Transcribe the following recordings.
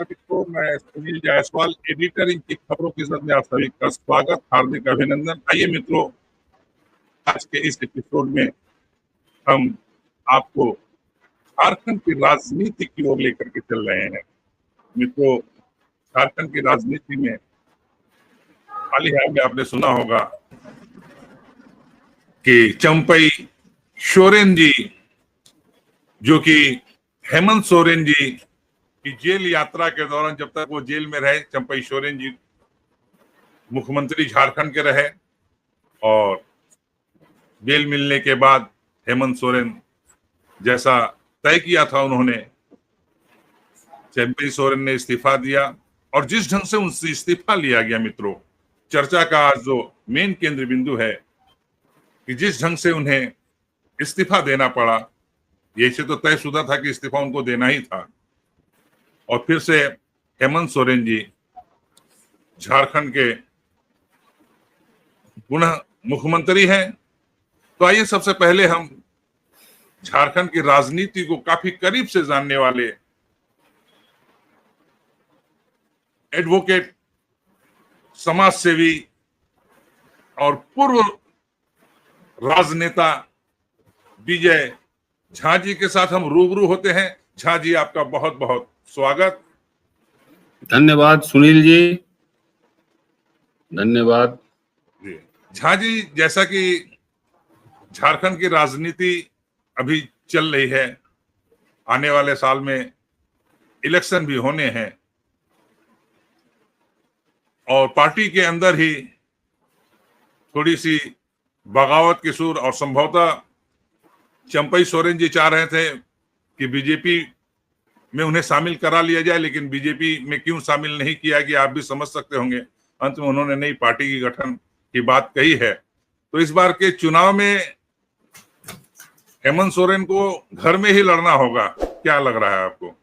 नमस्कार मित्रों, मैं Sunil Jaiswal, editor in chief खबरों के साथ में आप सभी का स्वागत, हार्दिक अभिनंदन। आइए मित्रों, आज के इस एपिसोड में हम आपको झारखंड की राजनीति की ओर लेकर के चल रहे हैं। मित्रों, झारखंड की राजनीति में हाल ही में आपने सुना होगा कि चंपई सोरेन जी, जो कि हेमंत सोरेन जी की जेल यात्रा के दौरान, जब तक वो जेल में रहे, चंपई सोरेन जी मुख्यमंत्री झारखंड के रहे और बेल मिलने के बाद हेमंत सोरेन जैसा तय किया था उन्होंने, चंपई सोरेन ने इस्तीफा दिया। और जिस ढंग से उनसे इस्तीफा लिया गया मित्रों, चर्चा का आज जो मेन केंद्र बिंदु है कि जिस ढंग से उन्हें इस्तीफा देना पड़ा, ये से तो तयशुदा था कि इस्तीफा उनको देना ही था। और फिर से हेमंत सोरेन जी झारखंड के पुनः मुख्यमंत्री हैं। तो आइए सबसे पहले हम झारखंड की राजनीति को काफी करीब से जानने वाले एडवोकेट, समाज सेवी और पूर्व राजनेता विजय झा जी के साथ हम रूबरू होते हैं। झा जी, आपका बहुत बहुत स्वागत। धन्यवाद सुनील जी, धन्यवाद जी। झा जी, जैसा कि झारखंड की राजनीति अभी चल रही है, आने वाले साल में इलेक्शन भी होने हैं और पार्टी के अंदर ही थोड़ी सी बगावत की सुर, और संभवतः चंपई सोरेन जी चाह रहे थे कि बीजेपी में उन्हें शामिल करा लिया जाए, लेकिन बीजेपी में क्यों शामिल नहीं किया गया आप भी समझ सकते होंगे। अंत में उन्होंने नई पार्टी की गठन की बात कही है। तो इस बार के चुनाव में हेमंत सोरेन को घर में ही लड़ना होगा, क्या लग रहा है आपको?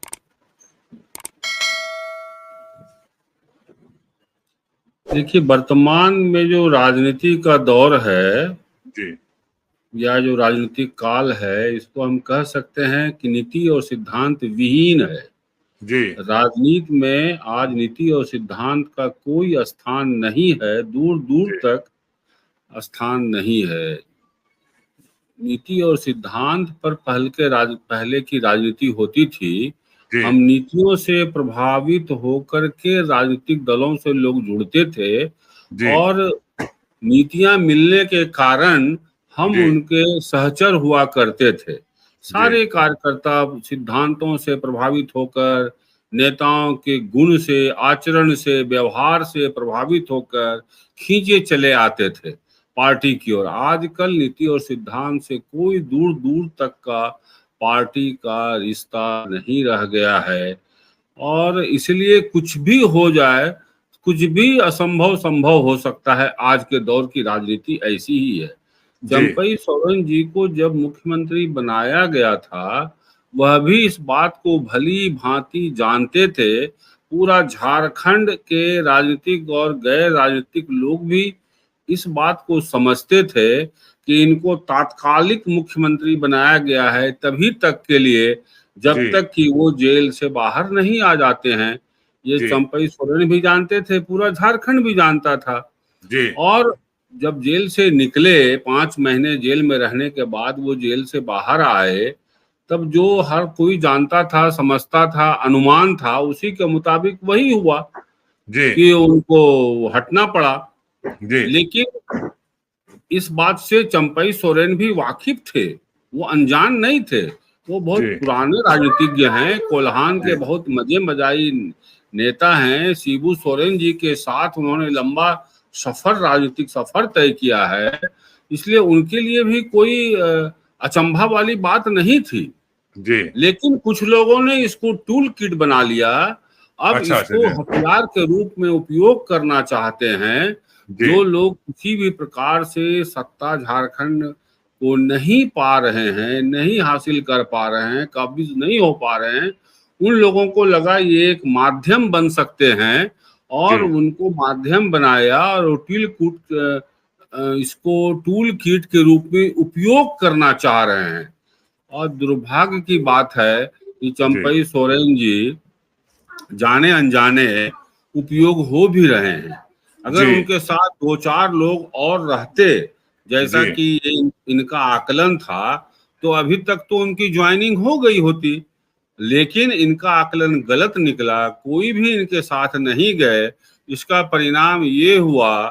देखिए, वर्तमान में जो राजनीति का दौर है जी, या जो राजनीतिक काल है, इसको हम कह सकते हैं कि नीति और सिद्धांत विहीन है जी। राजनीति में आज नीति और सिद्धांत का कोई स्थान नहीं है, दूर दूर तक स्थान नहीं है। नीति और सिद्धांत पर पहले की राजनीति होती थी। हम नीतियों से प्रभावित होकर के राजनीतिक दलों से लोग जुड़ते थे और नीतियां मिलने के कारण हम उनके सहचर हुआ करते थे। सारे कार्यकर्ता सिद्धांतों से प्रभावित होकर, नेताओं के गुण से, आचरण से, व्यवहार से प्रभावित होकर खींचे चले आते थे पार्टी की ओर। आजकल नीति और सिद्धांत से कोई दूर दूर तक का पार्टी का रिश्ता नहीं रह गया है और इसलिए कुछ भी हो जाए, कुछ भी असंभव संभव हो सकता है। आज के दौर की राजनीति ऐसी ही है। चंपई सोरेन जी को जब मुख्यमंत्री बनाया गया था, वह भी इस बात को भली भांति जानते थे। पूरा झारखंड के राजनीतिक और गैर राजनीतिक लोग भी इस बात को समझते थे कि इनको तात्कालिक मुख्यमंत्री बनाया गया है तभी तक के लिए, जब तक कि वो जेल से बाहर नहीं आ जाते हैं। ये चंपई सोरेन भी जानते थे, पूरा झारखंड भी जानता था। और जब जेल से निकले, 5 महीने जेल में रहने के बाद वो जेल से बाहर आए, तब जो हर कोई जानता था, समझता था, अनुमान था, उसी के मुताबिक वही हुआ कि उनको हटना पड़ा। लेकिन इस बात से चंपई सोरेन भी वाकिफ थे, वो अनजान नहीं थे। वो बहुत पुराने राजनीतिज्ञ हैं, कोल्हान के बहुत मजे मजाई नेता हैं। शिबू सोरेन जी के साथ उन्होंने लंबा राजनीतिक सफर तय किया है, इसलिए उनके लिए भी कोई अचंभा वाली बात नहीं थी। लेकिन कुछ लोगों ने इसको टूल किट बना लिया। अब इसको हथियार के रूप में उपयोग करना चाहते हैं। जो लोग किसी भी प्रकार से सत्ता झारखंड को नहीं पा रहे हैं, नहीं हासिल कर पा रहे हैं, काबिज नहीं हो पा रहे हैं, उन लोगों को लगा ये एक माध्यम बन सकते हैं और उनको माध्यम बनाया और इसको टूल किट के रूप में उपयोग करना चाह रहे हैं। और दुर्भाग्य की बात है कि चंपई सोरेन जी जाने अनजाने उपयोग हो भी रहे हैं। अगर जी उनके साथ 2-4 लोग और रहते, जैसा जी कि ये इनका आकलन था, तो अभी तक तो उनकी ज्वाइनिंग हो गई होती। लेकिन इनका आकलन गलत निकला, कोई भी इनके साथ नहीं गए। इसका परिणाम ये हुआ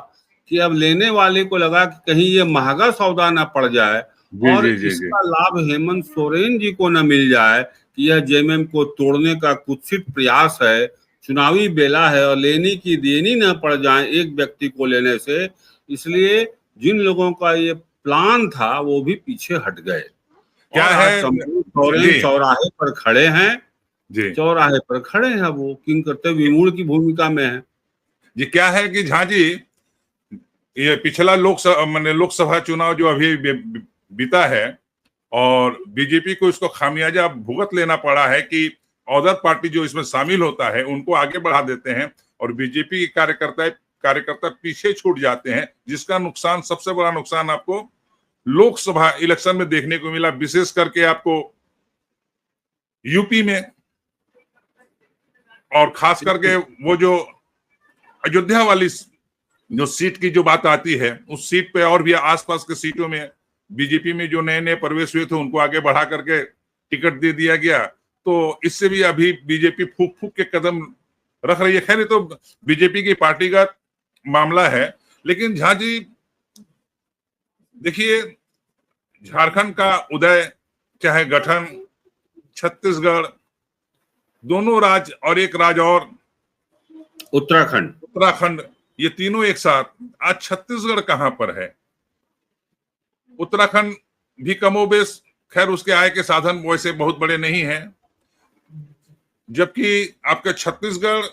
कि अब लेने वाले को लगा कि कहीं ये महंगा सौदा ना पड़ जाए जी और जी जी जी इसका लाभ हेमंत सोरेन जी को न मिल जाए कि यह जेएमएम को तोड़ने का कुत्सित प्रयास है, चुनावी बेला है और लेनी की देनी न पड़ जाए एक व्यक्ति को लेने से। इसलिए जिन लोगों का ये प्लान था वो भी पीछे हट गए क्या और आज है चंपू सोरेन जी चौराहे पर खड़े हैं। जी चौराहे पर खड़े हैं, वो किंग करते विमूढ़ की भूमिका में है। जी क्या है कि झा जी, ये पिछला लोकसभा चुनाव जो अभी बीता है और बीजेपी को इसको खामियाजा भुगत लेना पड़ा है कि अदर पार्टी जो इसमें शामिल होता है उनको आगे बढ़ा देते हैं और बीजेपी के कार्यकर्ता पीछे छूट जाते हैं, जिसका नुकसान, सबसे बड़ा नुकसान आपको लोकसभा इलेक्शन में देखने को मिला, विशेष करके आपको यूपी में, और खास करके वो जो अयोध्या वाली जो सीट की जो बात आती है, उस सीट पे और भी आसपास के सीटों में बीजेपी में जो नए नए प्रवेश हुए थे उनको आगे बढ़ा करके टिकट दे दिया गया। तो इससे भी अभी बीजेपी फूक फूक के कदम रख रही है। खैर, ये तो बीजेपी की पार्टी का मामला है। लेकिन झा जी देखिए, झारखंड का उदय चाहे गठन, छत्तीसगढ़, दोनों राज्य और एक राज्य और उत्तराखंड, ये तीनों एक साथ, आज छत्तीसगढ़ कहां पर है? उत्तराखंड भी कमोबेश, खैर उसके आय के साधन वैसे बहुत बड़े नहीं हैं, जबकि आपके छत्तीसगढ़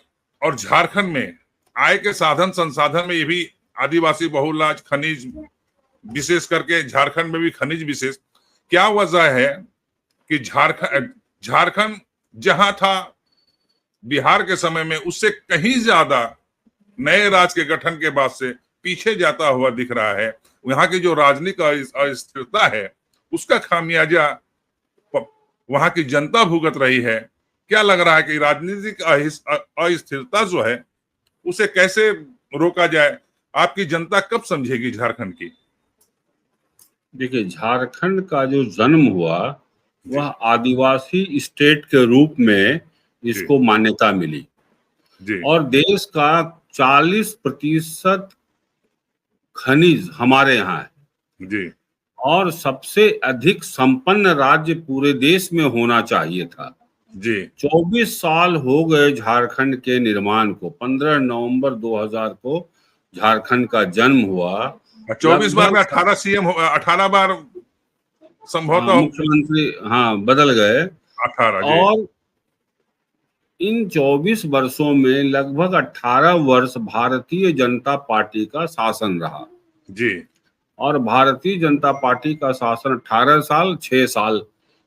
और झारखंड में आय के साधन संसाधन में ये भी आदिवासी बहुल राज्य, खनिज, विशेष करके झारखंड में भी खनिज विशेष। क्या वजह है कि झारखंड जहां था बिहार के समय में, उससे कहीं ज्यादा नए राज्य के गठन के बाद से पीछे जाता हुआ दिख रहा है? यहाँ की जो राजनीतिक अस्थिरता है उसका खामियाजा वहां की जनता भुगत रही है। क्या लग रहा है कि राजनीतिक अस्थिरता जो है उसे कैसे रोका जाए? आपकी जनता कब समझेगी झारखंड की? देखिए, झारखंड का जो जन्म हुआ वह आदिवासी स्टेट के रूप में इसको मान्यता मिली जी और देश का 40% खनिज हमारे यहाँ है जी और सबसे अधिक संपन्न राज्य पूरे देश में होना चाहिए था। जी 24 साल हो गए झारखंड के निर्माण को। 15 नवंबर 2000 को झारखंड का जन्म हुआ। 24 बार में 18 सीएम, 18 बार संभवतः मुख्यमंत्री बदल गए 18 जी और इन 24 वर्षों में लगभग 18 वर्ष भारतीय जनता पार्टी का शासन रहा जी और भारतीय जनता पार्टी का शासन 18 साल, 6 साल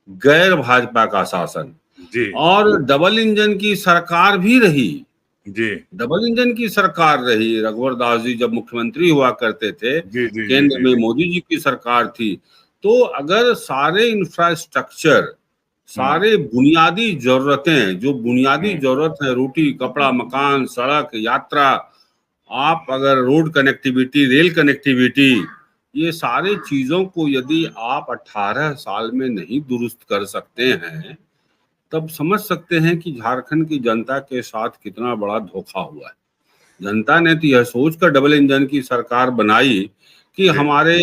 गैर भाजपा का शासन जी और डबल इंजन की सरकार भी रही। जी डबल इंजन की सरकार रही। रघुवर दास जी जब मुख्यमंत्री हुआ करते थे, जी जी केंद्र में मोदी जी की सरकार थी। तो अगर सारे इंफ्रास्ट्रक्चर, सारे बुनियादी जरूरतें, जो बुनियादी जरूरत है, रोटी कपड़ा मकान सड़क यात्रा, आप अगर रोड कनेक्टिविटी, रेल कनेक्टिविटी, ये सारे चीजों को यदि आप 18 साल में नहीं दुरुस्त कर सकते हैं, तब समझ सकते हैं कि झारखंड की जनता के साथ कितना बड़ा धोखा हुआ है। जनता ने तो यह सोचकर डबल इंजन की सरकार बनाई कि हमारे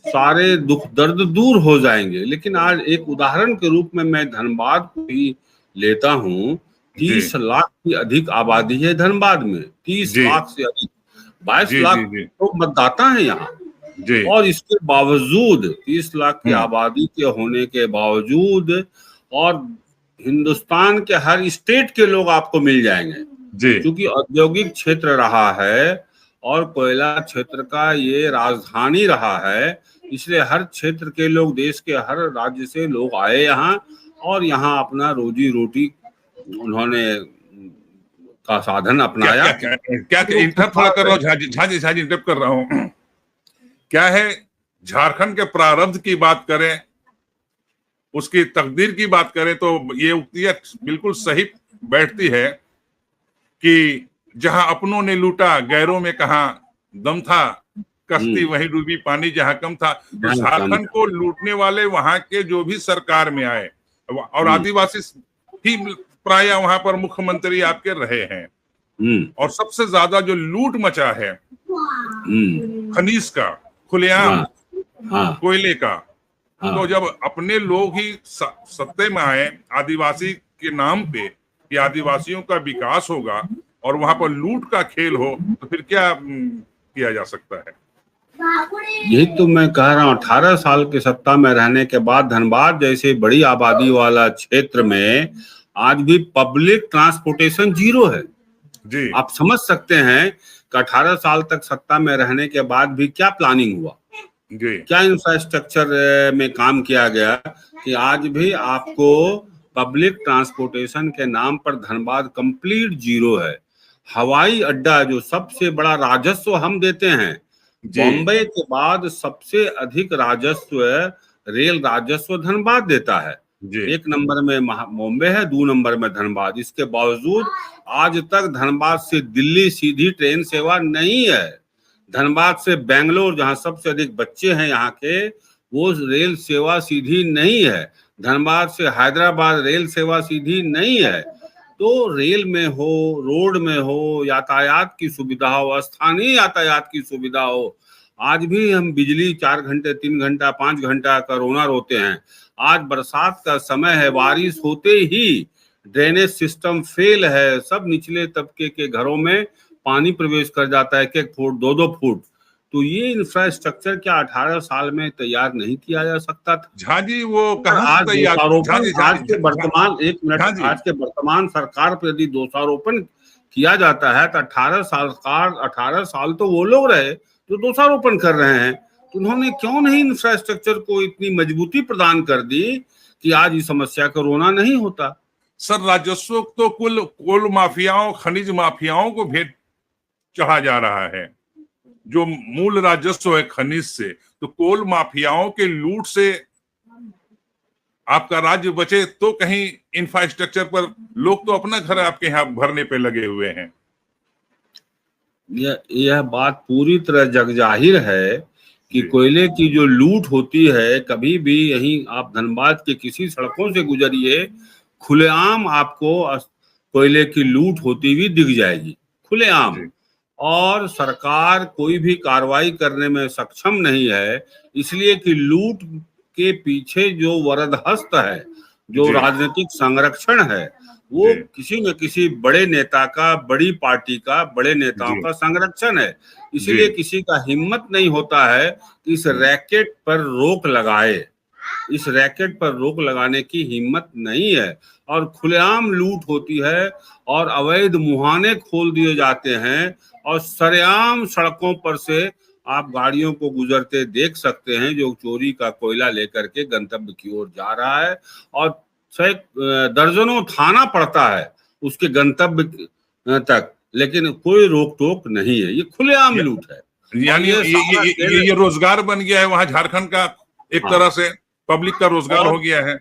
सारे दुख दर्द दूर हो जाएंगे। लेकिन आज एक उदाहरण के रूप में मैं धनबाद को ही लेता हूँ। 30 लाख की अधिक आबादी है धनबाद में, 30 लाख से अधिक, 22 लाख तो मतदाता है यहाँ। और इसके बावजूद 30 लाख की आबादी के होने के बावजूद, और हिंदुस्तान के हर स्टेट के लोग आपको मिल जाएंगे क्योंकि औद्योगिक क्षेत्र रहा है और कोयला क्षेत्र का ये राजधानी रहा है। इसलिए हर क्षेत्र के लोग, देश के हर राज्य से लोग आए यहाँ और यहाँ अपना रोजी रोटी उन्होंने का साधन अपनाया। क्या इंटरप्ट थोड़ा कर रहा हूँ झाजी इंटरप्ट कर रहा हूँ। क्या है, झारखंड के प्रारब्ध की बात करें, उसकी तकदीर की बात करें, तो ये उक्तियां बिल्कुल सही बैठती है कि जहां अपनों ने लूटा गैरों में कहां दम था, कश्ती वहीं डूबी पानी जहां कम था। तो झारखंड को लूटने वाले वहां के जो भी सरकार में आए और आदिवासी ही प्राय वहां पर मुख्यमंत्री आपके रहे हैं। और सबसे ज्यादा जो लूट मचा है खनिज का, खुलेआम कोयले का, तो जब अपने लोग ही सत्ते में आए आदिवासी के नाम पे कि आदिवासियों का विकास होगा और वहां पर लूट का खेल हो, तो फिर क्या किया जा सकता है? यही तो मैं कह रहा हूँ, 18 साल के सत्ता में रहने के बाद धनबाद जैसे बड़ी आबादी वाला क्षेत्र में आज भी पब्लिक ट्रांसपोर्टेशन जीरो है जी। आप समझ सकते हैं कि 18 साल तक सत्ता में रहने के बाद भी क्या प्लानिंग हुआ जी, क्या इंफ्रास्ट्रक्चर में काम किया गया कि आज भी आपको पब्लिक ट्रांसपोर्टेशन के नाम पर धनबाद कंप्लीट जीरो है। हवाई अड्डा जो सबसे बड़ा राजस्व हम देते हैं, बॉम्बे के बाद सबसे अधिक राजस्व रेल राजस्व धनबाद देता है। एक नंबर में बॉम्बे है, 2 नंबर में धनबाद। इसके बावजूद आज तक धनबाद से दिल्ली सीधी ट्रेन सेवा नहीं है। धनबाद से बेंगलोर जहां सबसे अधिक बच्चे हैं यहाँ के, वो रेल सेवा सीधी नहीं है। धनबाद से हैदराबाद रेल सेवा सीधी नहीं है। तो रेल में हो, रोड में हो, यातायात की सुविधा हो, स्थानीय यातायात की सुविधा हो। आज भी हम बिजली 4 घंटे 3 घंटा 5 घंटा कोरोना रोते हैं। आज बरसात का समय है, बारिश होते ही ड्रेनेज सिस्टम फेल है, सब निचले तबके के घरों में पानी प्रवेश कर जाता है, 1 फुट 2 फुट। तो ये इंफ्रास्ट्रक्चर क्या 18 साल में तैयार नहीं किया जा सकता था? झा जी वो कहां आज से तैयार? आज के वर्तमान 1 मिनट, आज के वर्तमान सरकार पर यदि दोषारोपण किया जाता है तो 18 साल तो वो लोग रहे जो दोषारोपण कर रहे हैं। तो उन्होंने क्यों नहीं इंफ्रास्ट्रक्चर को इतनी मजबूती प्रदान कर दी कि आज इस समस्या का रोना नहीं होता? सर, राजस्व तो कोल माफियाओं, खनिज माफियाओं को भेंट चढ़ा जा रहा है। जो मूल राजस्व है खनिज से, तो कोल माफियाओं के लूट से आपका राज्य बचे तो कहीं इंफ्रास्ट्रक्चर पर लोग तो अपना घर आपके यहाँ भरने पे लगे हुए हैं। यह बात पूरी तरह जगजाहिर है कि कोयले की जो लूट होती है, कभी भी यहीं आप धनबाद के किसी सड़कों से गुजरिए, खुलेआम आपको कोयले की लूट होती हुई दिख जाएगी, खुलेआम। और सरकार कोई भी कार्रवाई करने में सक्षम नहीं है, इसलिए कि लूट के पीछे जो वरदहस्त है, जो राजनीतिक संरक्षण है, वो किसी न किसी बड़े नेता का, बड़ी पार्टी का, बड़े नेताओं का संरक्षण है। इसलिए किसी का हिम्मत नहीं होता है कि इस रैकेट पर रोक लगाए। इस रैकेट पर रोक लगाने की हिम्मत नहीं है और खुलेआम लूट होती है और अवैध मुहाने खोल दिए जाते हैं और सरेआम सड़कों पर से आप गाड़ियों को गुजरते देख सकते हैं जो चोरी का कोयला लेकर के गंतव्य की ओर जा रहा है और दर्जनों थाना पड़ता है उसके गंतव्य तक, लेकिन कोई रोक टोक नहीं है। ये खुलेआम लूट है। यानी ये रोजगार बन गया है वहां झारखंड का, एक तरह से पब्लिक का रोजगार हो गया है।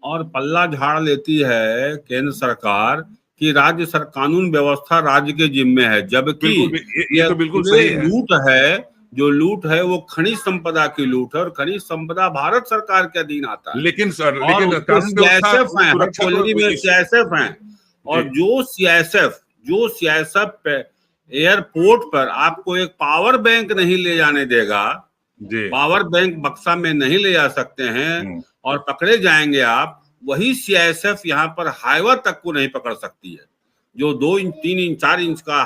और पल्ला झाड़ लेती है केंद्र सरकार कि राज्य सर कानून व्यवस्था राज्य के जिम्मे है, जबकि ये तो बिल्कुल सही है। लूट है, जो लूट है वो खनिज संपदा की लूट है और खनिज संपदा भारत सरकार के अधीन आता है। लेकिन सर, सीआईएसएफ हैं और जो सीआईएसएफ एयरपोर्ट पर आपको एक पावर बैंक नहीं ले जाने देगा, पावर बैंक बक्सा में नहीं ले जा सकते हैं और पकड़े जाएंगे आप, वही सीआईएसएफ यहाँ पर हाईवा तक को नहीं पकड़ सकती है। जो 2 इंच 3 इंच 4 इंच का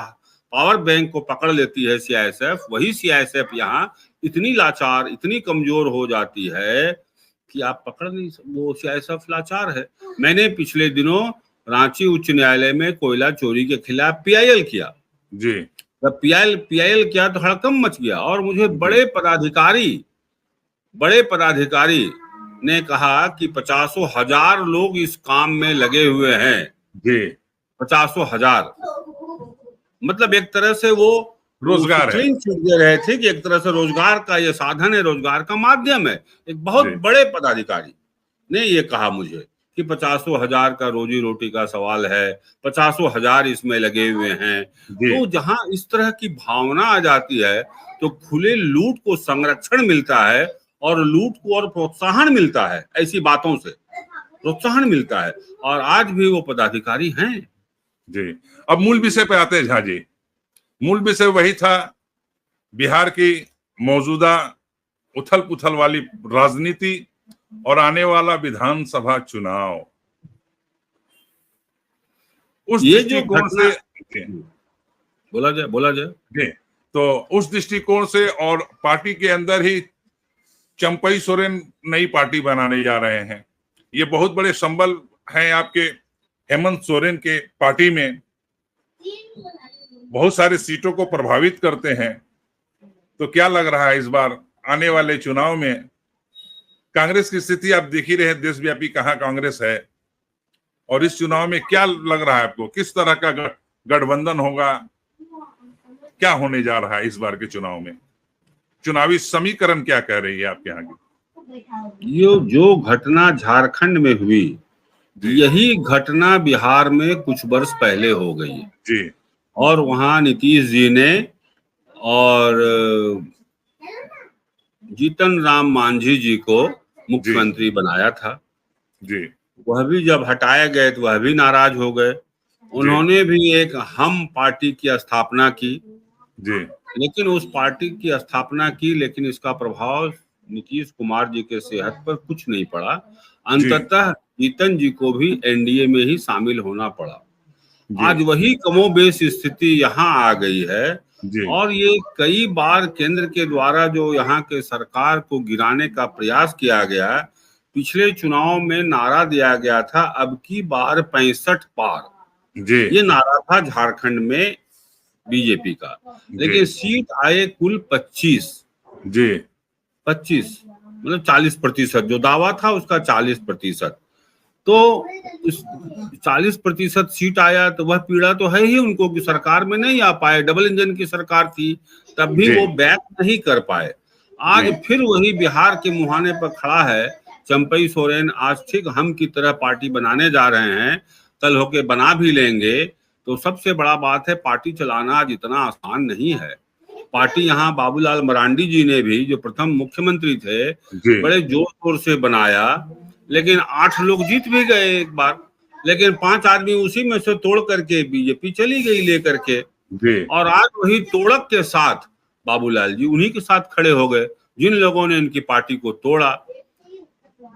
पावर बैंक को पकड़ लेती है सीआईएसएफ, वही सीआईएसएफ यहाँ इतनी लाचार, इतनी कमजोर हो जाती है कि आप पकड़ नहीं, वो सीआईएसएफ लाचार है। मैंने पिछले दिनों रांची उच्च न्यायालय में कोयला चोरी के खिलाफ पीआईएल किया जी। जब पीआईएल किया तो हड़कंप मच गया और मुझे बड़े पदाधिकारी ने कहा कि 50,000 लोग इस काम में लगे हुए हैं जी। 50,000 मतलब एक तरह से वो रोजगार है, दे रहे थे कि एक तरह से रोजगार का ये साधन है, रोजगार का माध्यम है। एक बहुत बड़े पदाधिकारी ने ये कहा मुझे कि 50,000 का रोजी रोटी का सवाल है, 50,000 इसमें लगे हुए हैं। जी तो जहां इस तरह की भावना आ जाती है तो खुले लूट को संरक्षण मिलता है और लूट को और प्रोत्साहन मिलता है, ऐसी बातों से प्रोत्साहन मिलता है। और आज भी वो पदाधिकारी हैं। जी। अब मूल विषय पे आते हैं झा जी। मूल विषय वही था, बिहार की मौजूदा उथल पुथल वाली राजनीति और आने वाला विधानसभा चुनाव। उस ये जो दृष्टिकोण घटना, से बोला जाए जी, तो उस दृष्टिकोण से और पार्टी के अंदर ही चंपई सोरेन नई पार्टी बनाने जा रहे हैं। ये बहुत बड़े संबल हैं आपके हेमंत सोरेन के पार्टी में, बहुत सारे सीटों को प्रभावित करते हैं। तो क्या लग रहा है इस बार आने वाले चुनाव में कांग्रेस की स्थिति आप देख ही रहे हैं, देशव्यापी कहां कांग्रेस है, और इस चुनाव में क्या लग रहा है आपको, किस तरह का गठबंधन होगा, क्या होने जा रहा है इस बार के चुनाव में, चुनावी समीकरण क्या कह रही है आपके यहाँ की? ये जो घटना झारखंड में हुई, जी यही घटना बिहार में कुछ वर्ष पहले हो गई है। जी और वहां नीतीश जी ने और जीतन राम मांझी जी को मुख्यमंत्री बनाया था। जी वह भी जब हटाए गए तो वह भी नाराज हो गए। उन्होंने भी एक हम पार्टी की स्थापना की, जी लेकिन उस पार्टी की स्थापना की, लेकिन इसका प्रभाव नीतीश कुमार जी के सेहत पर कुछ नहीं पड़ा। अंततः जीतन जी को भी एनडीए में ही शामिल होना पड़ा। आज वही कमोबेश स्थिति यहाँ आ गई है। जी और ये कई बार केंद्र के द्वारा जो यहाँ के सरकार को गिराने का प्रयास किया गया, पिछले चुनाव में नारा दिया गया था अब की बार 65 पार, जी ये नारा था झारखंड में बीजेपी का। लेकिन सीट आए कुल 25 जी 25 मतलब 40%, जो दावा था उसका 40%। तो इस 40% सीट आया तो वह पीड़ा तो है ही उनको कि सरकार में नहीं आ पाए। डबल इंजन की सरकार थी, तब भी वो बैक नहीं कर पाए। आज फिर वही बिहार के मुहाने पर खड़ा है चंपई सोरेन। आज ठीक हम की तरह पार्टी बनाने जा रहे हैं, कल होके बना भी लेंगे। तो सबसे बड़ा बात है, पार्टी चलाना आज इतना आसान नहीं है। पार्टी यहाँ बाबूलाल मरांडी जी ने भी, जो प्रथम मुख्यमंत्री थे, बड़े जोर शोर से बनाया, लेकिन 8 लोग जीत भी गए एक बार, लेकिन 5 आदमी उसी में से तोड़ करके बीजेपी चली गई लेकर के। और आज वही तोड़क के साथ बाबूलाल जी उन्हीं के साथ खड़े हो गए जिन लोगों ने इनकी पार्टी को तोड़ा।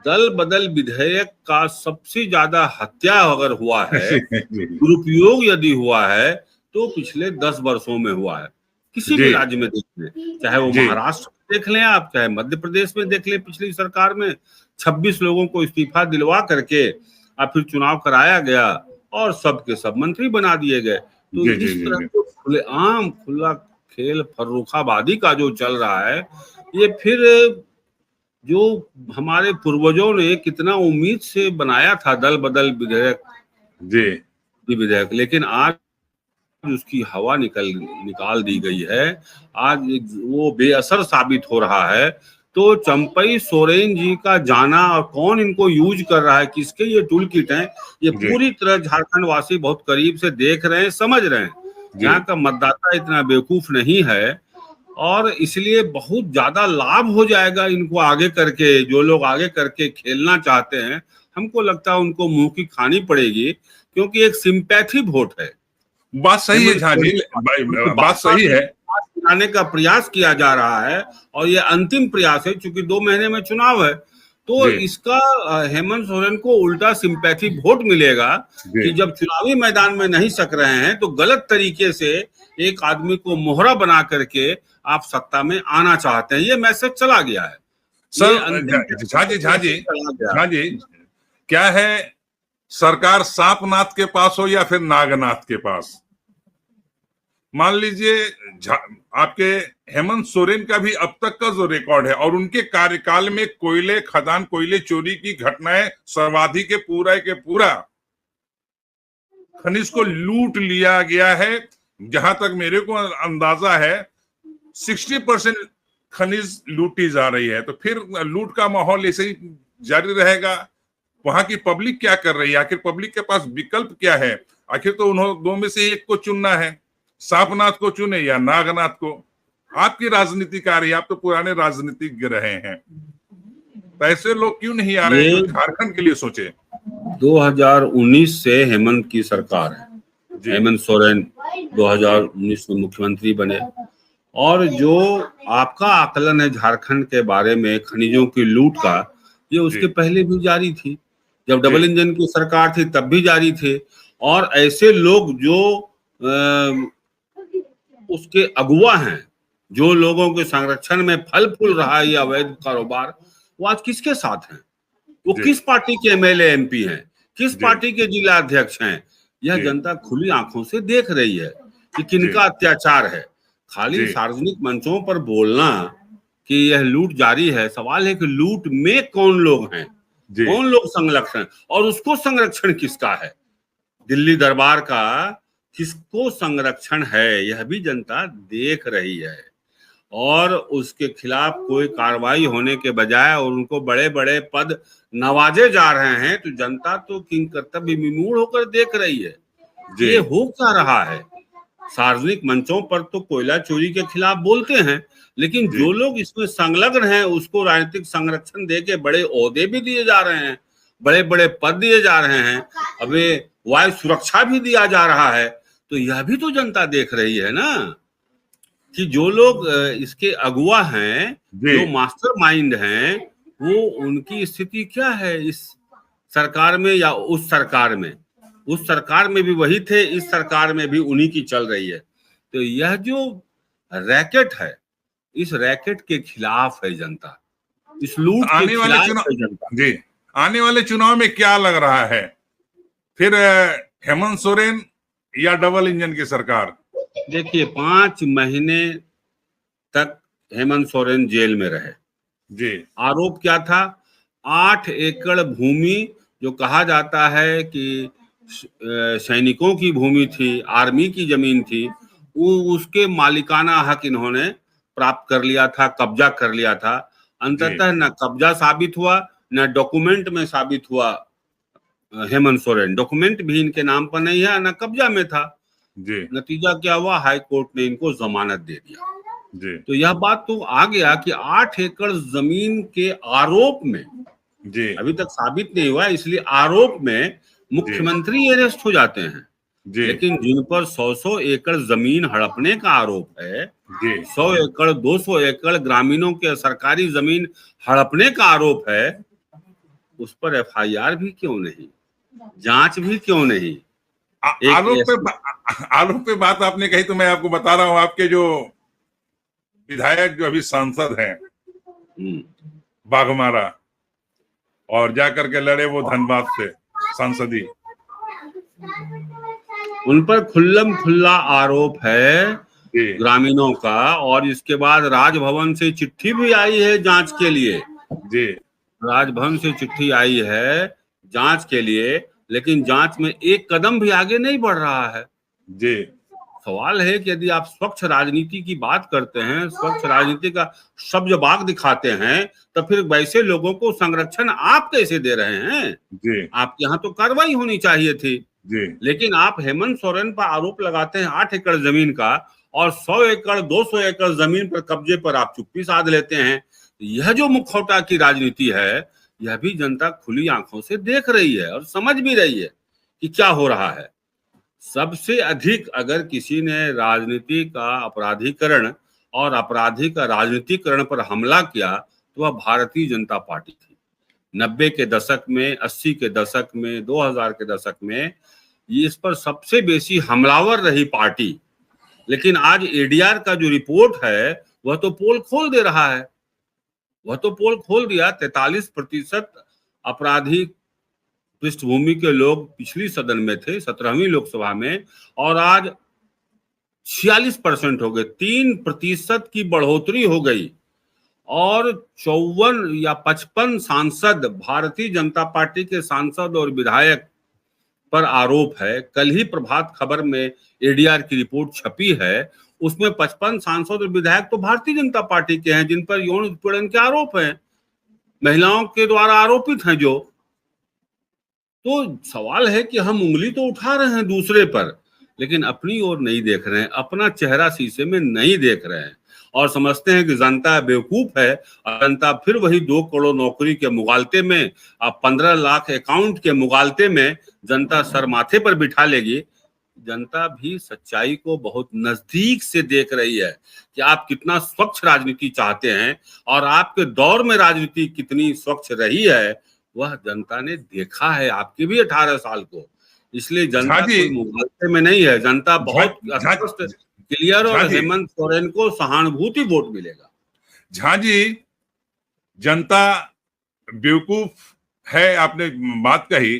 दल बदल विधेयक का सबसे ज्यादा हत्या अगर हुआ है, दुरुपयोग यदि हुआ है, तो पिछले 10 वर्षों में हुआ है। किसी भी राज्य में देख लें, चाहे वो महाराष्ट्र में देख लें आप, चाहे मध्य प्रदेश में देख लें, पिछली सरकार में 26 लोगों को इस्तीफा दिलवा करके और फिर चुनाव कराया गया और सबके सब मंत्री बना दिए गए। तो इस तरह के खुलेआम खुला खेल फर्रुखाबादी का जो चल रहा है, ये फिर जो हमारे पूर्वजों ने कितना उम्मीद से बनाया था दल बदल विधेयक, लेकिन आज उसकी हवा निकाल दी गई है। आज वो बेअसर साबित हो रहा है। तो चंपई सोरेन जी का जाना और कौन इनको यूज कर रहा है, किसके ये टूल किट है, ये पूरी तरह झारखंड वासी बहुत करीब से देख रहे हैं, समझ रहे हैं। यहाँ का मतदाता इतना बेवकूफ नहीं है और इसलिए बहुत ज्यादा लाभ हो जाएगा इनको आगे करके। जो लोग आगे करके खेलना चाहते हैं, हमको लगता है उनको मुंह की खानी पड़ेगी, क्योंकि एक सिंपैथी वोट है। बात सही है झाजी, बात सही है। आने का प्रयास किया जा रहा है और ये अंतिम प्रयास है, क्योंकि 2 महीने में चुनाव है। तो इसका हेमंत सोरेन को उल्टा सिंपैथी वोट मिलेगा कि जब चुनावी मैदान में नहीं सक रहे हैं तो गलत तरीके से एक आदमी को मोहरा बना करके आप सत्ता में आना चाहते हैं। ये मैसेज चला गया है सर। झाजी क्या है, सरकार सांपनाथ के पास हो या फिर नागनाथ के पास? मान लीजिए आपके हेमंत सोरेन का भी अब तक का जो रिकॉर्ड है और उनके कार्यकाल में कोयले खदान, कोयले चोरी की घटनाएं सर्वाधिक के पूरा खनिज को लूट लिया गया है। जहां तक मेरे को अंदाजा है 60% खनिज लूटी जा रही है। तो फिर लूट का माहौल ऐसे ही जारी रहेगा वहां की पब्लिक क्या कर रही है, आखिर पब्लिक के पास विकल्प क्या है, आखिर तो उन्होंने दो में से एक को चुनना है, सांपनाथ को चुने या नागनाथ को। आपकी राजनीति का रही, आप तो पुराने राजनीतिज्ञ रहे हैं, तो ऐसे लोग क्यों नहीं आ रहे ये जो झारखंड के लिए सोचे? 2019 से हेमंत की सरकार है। जी हेमंत सोरेन 2019 में मुख्यमंत्री बने, और जो आपका आकलन है झारखंड के बारे में खनिजों की लूट का, ये उसके जी पहले भी जारी थी। जब जी डबल इंजन की सरकार थी तब भी जारी थे। और ऐसे लोग जो उसके अगुवा हैं, जो लोगों के संरक्षण में फल फूल रहा है ये अवैध कारोबार, वो आज किसके साथ हैं? वो जी किस पार्टी के एमएलए एमपी हैं, किस जी पार्टी के जिला अध्यक्ष हैं? यह जी जनता खुली आंखों से देख रही है कि जी किनका अत्याचार है। खाली जी सार्वजनिक मंचों पर बोलना कि यह लूट जारी है, सवाल है कि लूट में कौन लोग हैं, जी कौन लोग संरक्षण, और उसको संरक्षण किसका है? दिल्ली दरबार का किसको संरक्षण है, यह भी जनता देख रही है। और उसके खिलाफ कोई कार्रवाई होने के बजाय और उनको बड़े बड़े पद नवाजे जा रहे हैं, तो जनता तो किंग कर्तव्य विमूढ़ होकर देख रही है। जी ये हो क्या रहा है? सार्वजनिक मंचों पर तो कोयला चोरी के खिलाफ बोलते हैं, लेकिन जी जो लोग इसमें संलग्न हैं उसको राजनीतिक संरक्षण देके बड़े ओहदे भी दिए जा रहे हैं, बड़े बड़े पद दिए जा रहे हैं, अबे वायु सुरक्षा भी दिया जा रहा है। तो यह भी तो जनता देख रही है ना कि जो लोग इसके अगुवा हैं, जी जो मास्टरमाइंड हैं, वो उनकी स्थिति क्या है इस सरकार में या उस सरकार में। उस सरकार में भी वही थे, इस सरकार में भी उन्हीं की चल रही है। तो यह जो रैकेट है, इस रैकेट के खिलाफ है जनता, इस लूट के आने वाले खिलाफ चुनाव, है जनता। जी आने वाले चुनाव में क्या लग रहा है, फिर हेमंत सोरेन या डबल इंजन की सरकार? देखिए, 5 महीने तक हेमंत सोरेन जेल में रहे। जी आरोप क्या था? 8 एकड़ भूमि जो कहा जाता है कि सैनिकों की भूमि थी, आर्मी की जमीन थी, वो उसके मालिकाना हक इन्होंने प्राप्त कर लिया था, कब्जा कर लिया था। जी अंततः न कब्जा साबित हुआ, न डॉक्यूमेंट में साबित हुआ। हेमंत सोरेन डॉक्यूमेंट भी इनके नाम पर नहीं है, न कब्जा में था। जी नतीजा क्या हुआ? हाई कोर्ट ने इनको जमानत दे दिया। जी तो यह बात तो आ गया कि 8 एकड़ जमीन के आरोप में, जी अभी तक साबित नहीं हुआ, इसलिए आरोप में मुख्यमंत्री अरेस्ट हो जाते हैं। जी लेकिन जिन पर 100 एकड़ जमीन हड़पने का आरोप है, जी 100 एकड़ 200 एकड़ ग्रामीणों के सरकारी जमीन हड़पने का आरोप है, उस पर एफआईआर भी क्यों नहीं, जांच भी क्यों नहीं? आरोप पे बात आपने कही तो मैं आपको बता रहा हूं, आपके जो विधायक जो अभी सांसद हैं बाघमारा, और जाकर के लड़े वो धनबाद से सांसदी, उन पर खुल्लम खुल्ला आरोप है जी ग्रामीणों का। और इसके बाद राजभवन से चिट्ठी भी आई है जांच के लिए। जी राजभवन से चिट्ठी आई है जांच के लिए, लेकिन जांच में एक कदम भी आगे नहीं बढ़ रहा है। जी सवाल है कि यदि आप स्वच्छ राजनीति की बात करते हैं, स्वच्छ राजनीति का सब्ज-बाग दिखाते हैं, तो फिर वैसे लोगों को संरक्षण आप कैसे दे रहे हैं? जी आपके यहाँ तो कार्रवाई होनी चाहिए थी। जी लेकिन आप हेमंत सोरेन पर आरोप लगाते हैं 8 एकड़ जमीन का, और 100 एकड़ 200 एकड़ जमीन पर कब्जे पर आप चुप्पी साध लेते हैं। यह जो मुखौटा की राजनीति है, यह भी जनता खुली आंखों से देख रही है और समझ भी रही है कि क्या हो रहा है। सबसे अधिक अगर किसी ने राजनीति का अपराधीकरण और अपराधी का राजनीतिकरण पर हमला किया तो वह भारतीय जनता पार्टी थी। 90 के दशक में, 80 के दशक में, 2000 के दशक में ये इस पर सबसे बेसी हमलावर रही पार्टी। लेकिन आज एडीआर का जो रिपोर्ट है वह तो पोल खोल दे रहा है। वह तो पोल खोल दिया। 43% अपराधी पृष्ठभूमि के लोग पिछली सदन में थे, 17वीं लोकसभा में, और आज 46% हो गए। 3% की बढ़ोतरी हो गई। और 54 या 55 सांसद, भारतीय जनता पार्टी के सांसद और विधायक पर आरोप है। कल ही प्रभात खबर में एडीआर की रिपोर्ट छपी है, उसमें 55 सांसद और विधायक तो भारतीय जनता पार्टी के हैं, जिन पर यौन उत्पीड़न के आरोप हैं, महिलाओं के द्वारा आरोपित हैं जो। तो सवाल है कि हम उंगली तो उठा रहे हैं दूसरे पर, लेकिन अपनी ओर नहीं देख रहे हैं, अपना चेहरा शीशे में नहीं देख रहे हैं और समझते हैं कि जनता बेवकूफ है और जनता फिर वही 2 करोड़ नौकरी के मुगालते में, अब 15 लाख अकाउंट के मुगालते में जनता सर माथे पर बिठा लेगी। जनता भी सच्चाई को बहुत नजदीक से देख रही है कि आप कितना स्वच्छ राजनीति चाहते हैं और आपके दौर में राजनीति कितनी स्वच्छ रही है, वह जनता ने देखा है आपके भी 18 साल को। इसलिए जनता झा जी, कोई मुगालते में नहीं है, जनता बहुत झा स्पष्ट क्लियर, झा और जी, हेमंत सोरेन को सहानुभूति वोट मिलेगा। झा जी, जनता बेवकूफ है, आपने बात कही,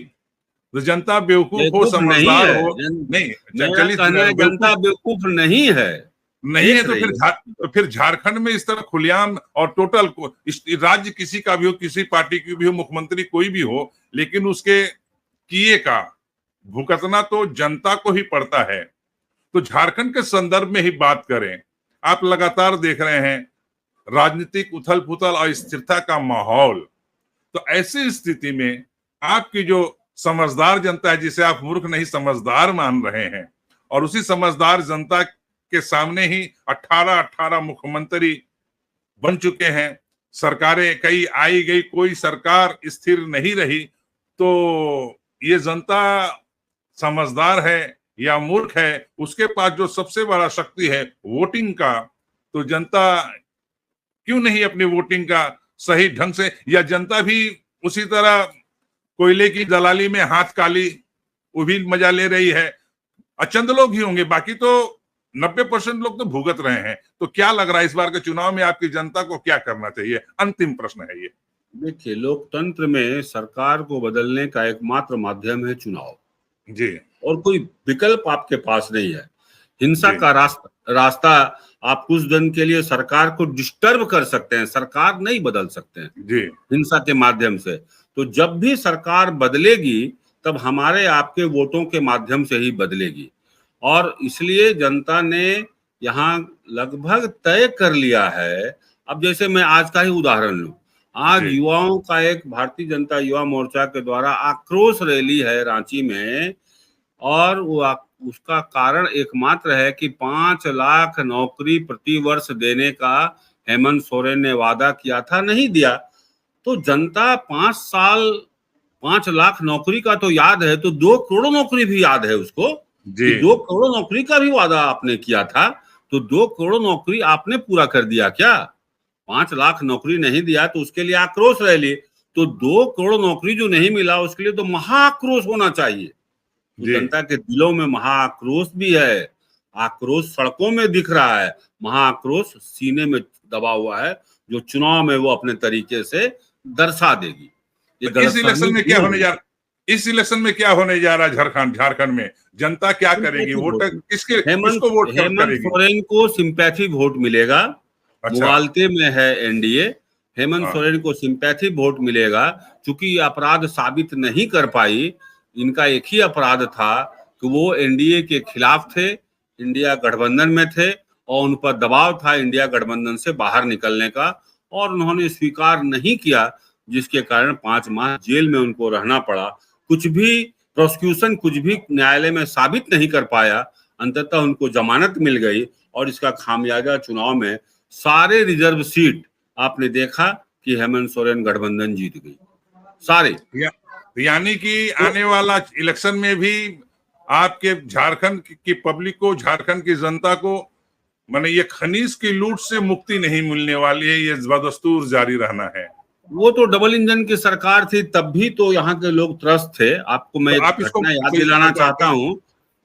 तो जनता बेवकूफ हो, बेवकूफ नहीं समझदार है हो, नहीं, मेरा चलिए, कहना है बेवकूफ जनता बेवकूफ नहीं है, नहीं है देख तो रही फिर है। तो फिर झारखंड में इस तरह खुलेआम और टोटल इस राज्य किसी का भी हो, किसी पार्टी की भी हो, मुख्यमंत्री कोई भी हो, लेकिन उसके किए का भुगतना तो जनता को ही पड़ता है। तो झारखंड के संदर्भ में ही बात करें, आप लगातार देख रहे हैं राजनीतिक उथल पुथल और स्थिरता का माहौल। तो ऐसी स्थिति में आपकी जो समझदार जनता है, जिसे आप मूर्ख नहीं समझदार मान रहे हैं, और उसी समझदार जनता के सामने ही 18 मुख्यमंत्री बन चुके हैं, सरकारें कई आई गई, कोई सरकार स्थिर नहीं रही, तो ये जनता समझदार है या मूर्ख है, उसके पास जो सबसे बड़ा शक्ति है वोटिंग का, तो जनता क्यों नहीं अपनी वोटिंग का सही ढंग से, या जनता भी उसी तरह कोयले की दलाली में हाथ काली वो भी मजा ले रही है? चंद लोग ही होंगे, बाकी तो 90% लोग तो भुगत रहे हैं। तो क्या लग रहा है इस बार के चुनाव में आपकी जनता को क्या करना चाहिए? अंतिम प्रश्न है ये। देखिए, लोकतंत्र में सरकार को बदलने का एकमात्र माध्यम है चुनाव, जी, और कोई विकल्प आपके पास नहीं है। हिंसा जी, का रास्ता आप कुछ दिन के लिए सरकार को डिस्टर्ब कर सकते हैं, सरकार नहीं बदल सकते हैं जी, हिंसा के माध्यम से। तो जब भी सरकार बदलेगी तब हमारे आपके वोटों के माध्यम से ही बदलेगी, और इसलिए जनता ने यहाँ लगभग तय कर लिया है। अब जैसे मैं आज का ही उदाहरण लूं, आज जी, युवाओं का एक भारतीय जनता युवा मोर्चा के द्वारा आक्रोश रैली है रांची में, और वो उसका कारण एकमात्र है कि 5 लाख नौकरी प्रति वर्ष देने का हेमंत सोरेन ने वादा किया था, नहीं दिया। तो जनता 5 साल 5 लाख नौकरी का तो याद है, तो 2 करोड़ नौकरी भी याद है उसको जी, कि 2 करोड़ नौकरी का भी वादा आपने किया था। तो 2 करोड़ नौकरी आपने पूरा कर दिया क्या? 5 लाख नौकरी नहीं दिया तो उसके लिए आक्रोश रैली। तो 2 करोड़ नौकरी जो नहीं मिला उसके लिए तो महाआक्रोश होना चाहिए। तो जी। जनता के दिलों में महाआक्रोश भी है, आक्रोश सड़कों में दिख रहा है, महाआक्रोश सीने में दबा हुआ है, जो चुनाव में वो अपने तरीके से दर्शा देगी। ये तो इस इलेक्शन गलतफहमी में क्या दूर होने होगी। जा रहा इस इलेक्शन में क्या होने जा रहा है? झारखंड में जनता क्या करेगी? सिंपैथी वोटर वोट, किसको वोट हेमंत करेगी? सोरेन को सिंपैथी वोट मिलेगा। अच्छा। मुगालते में है एनडीए, हेमंत हाँ, सोरेन को सिंपैथी वोट मिलेगा। चूंकि ये अपराध साबित नहीं कर पाई, इनका एक ही अपराध था कि वो एनडीए के खिलाफ थे, इंडिया गठबंधन में थे और उन पर दबाव था इंडिया गठबंधन से बाहर निकलने का, और उन्होंने स्वीकार नहीं किया, जिसके कारण 5 माह जेल में उनको रहना पड़ा। कुछ भी प्रोसिक्यूशन कुछ भी न्यायालय में साबित नहीं कर पाया, अंततः उनको जमानत मिल गई, और इसका खामियाजा चुनाव में सारे रिजर्व सीट आपने देखा कि हेमंत सोरेन गठबंधन जीत गई सारे। या, यानी कि तो आने वाला इलेक्शन में भी आपके झारखंड की पब्लिक को, झारखंड की जनता को, माने ये खनीज की लूट से मुक्ति नहीं मिलने वाली है, ये बदस्तूर जारी रहना है। वो तो डबल इंजन की सरकार थी, तब भी तो यहाँ के लोग त्रस्त थे। आपको मैं तो एक आप इसको घटना याद दिलाना चाहता हूँ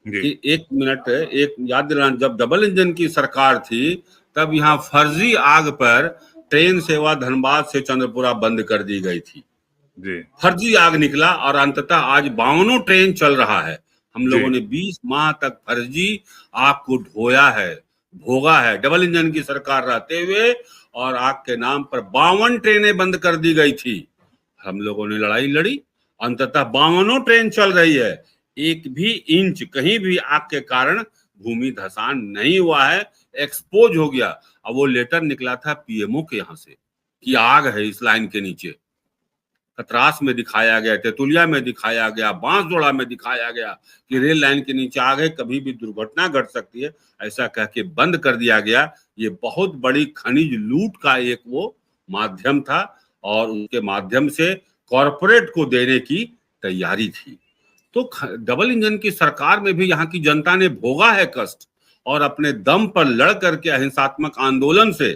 जी, कि एक मिनट, एक याद दिलाना, जब डबल इंजन की सरकार थी तब यहाँ फर्जी आग पर ट्रेन सेवा धनबाद से चंद्रपुरा बंद कर दी गई थी। जी, फर्जी आग निकला और अंततः आज 52 ट्रेन चल रहा है। हम जी, लोगों ने 20 माह तक फर्जी आग को ढोया है, भोगा है, डबल इंजन की सरकार रहते हुए, और आग के नाम पर 52 ट्रेनें बंद कर दी गई थी। हम लोगों ने लड़ाई लड़ी, अंततः 52 ट्रेन चल रही है। एक भी इंच कहीं भी आग के कारण भूमि धसान नहीं हुआ है, एक्सपोज हो गया। अब वो लेटर निकला था पीएमओ के यहाँ से कि आग है इस लाइन के नीचे। खतरास में दिखाया गया, तेतुलिया में दिखाया गया, बांसजोड़ा में दिखाया गया कि रेल लाइन के नीचे आ गए, कभी भी दुर्घटना घट सकती है, ऐसा कह के बंद कर दिया गया। ये बहुत बड़ी खनिज लूट का एक वो माध्यम था और उसके माध्यम से कॉरपोरेट को देने की तैयारी थी। तो डबल इंजन की सरकार में भी यहाँ की जनता ने भोगा है कष्ट और अपने दम पर लड़ करके अहिंसात्मक आंदोलन से,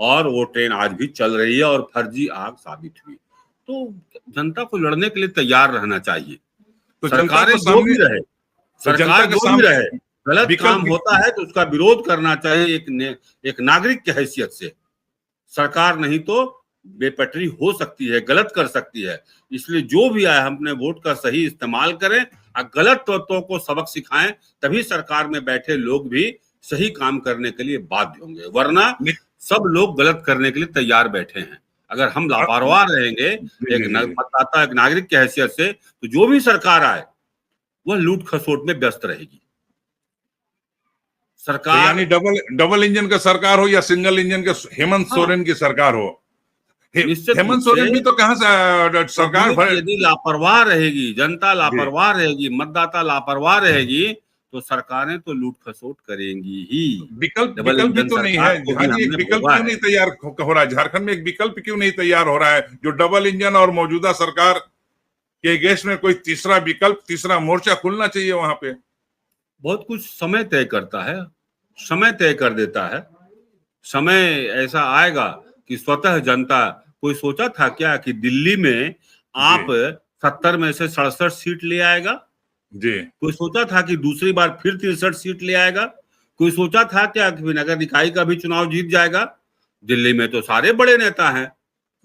और वो ट्रेन आज भी चल रही है और फर्जी आग साबित हुई। तो जनता को लड़ने के लिए तैयार रहना चाहिए। तो सरकारें जो भी रहे, सरकार जो भी रहे, गलत काम होता है तो उसका विरोध करना चाहिए एक नागरिक की हैसियत से। सरकार नहीं तो बेपटरी हो सकती है, गलत कर सकती है। इसलिए जो भी आए हम अपने वोट का सही इस्तेमाल करें और गलत तत्वों को सबक सिखाएं, तभी सरकार में बैठे लोग भी सही काम करने के लिए बाध्य होंगे, वरना सब लोग गलत करने के लिए तैयार बैठे हैं। अगर हम लापरवाह रहेंगे एक मतदाता, एक नागरिक की हैसियत से, तो जो भी सरकार आए वह लूट खसोट में व्यस्त रहेगी। सरकार तो यानी डबल इंजन का सरकार हो या सिंगल इंजन के हेमंत सोरेन की सरकार हो, हेमंत सोरेन भी तो कहां से सरकार यदि लापरवाह रहेगी, जनता लापरवाह रहेगी, मतदाता लापरवाह रहेगी, तो सरकारें तो लूट खसोट करेंगी ही। विकल्प भी तो नहीं है। एक विकल्प क्यों नहीं तैयार हो रहा है झारखंड में? एक विकल्प क्यों नहीं तैयार हो रहा है जो डबल इंजन और मौजूदा सरकार के गेस्ट में कोई तीसरा विकल्प, तीसरा मोर्चा खुलना चाहिए वहां पे। बहुत कुछ समय तय करता है, समय तय कर देता है। समय ऐसा आएगा कि स्वतः जनता, कोई सोचा था क्या कि दिल्ली में आप 70 में से 67 सीट ले आएगा? जी। कोई सोचा था कि दूसरी बार फिर 63 सीट ले आएगा? कोई सोचा था क्या कि नगर निकाय का भी चुनाव जीत जाएगा? दिल्ली में तो सारे बड़े नेता हैं,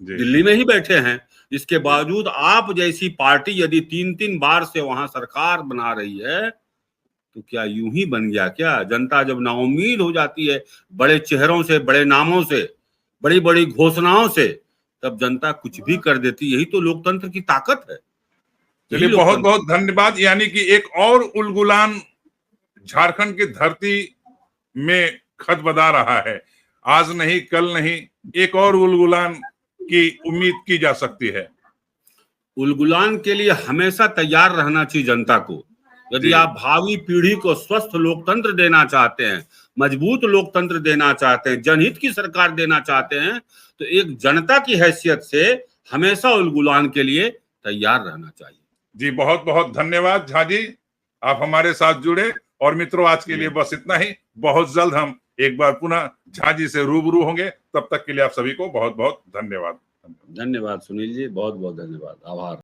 दिल्ली में ही बैठे हैं। इसके बावजूद आप जैसी पार्टी यदि 3-3 बार से वहां सरकार बना रही है, तो क्या यूं ही बन गया क्या? जनता जब नाउम्मीद हो जाती है बड़े चेहरों से, बड़े नामों से, बड़ी बड़ी घोषणाओं से, तब जनता कुछ भी कर देती। यही तो लोकतंत्र की ताकत है। चलिए, बहुत बहुत धन्यवाद। यानी कि एक और उलगुलान झारखंड की धरती में खत बदा रहा है। आज नहीं, कल नहीं, एक और उलगुलान की उम्मीद की जा सकती है। उलगुलान के लिए हमेशा तैयार रहना चाहिए जनता को। यदि आप भावी पीढ़ी को स्वस्थ लोकतंत्र देना चाहते हैं, मजबूत लोकतंत्र देना चाहते हैं, जनहित की सरकार देना चाहते हैं, तो एक जनता की हैसियत से हमेशा उलगुलान के लिए तैयार रहना चाहिए। जी, बहुत बहुत धन्यवाद झा जी, आप हमारे साथ जुड़े। और मित्रों, आज के लिए बस इतना ही। बहुत जल्द हम एक बार पुनः झा जी से रूबरू होंगे। तब तक के लिए आप सभी को बहुत बहुत धन्यवाद। धन्यवाद सुनील जी, बहुत बहुत धन्यवाद, आभार।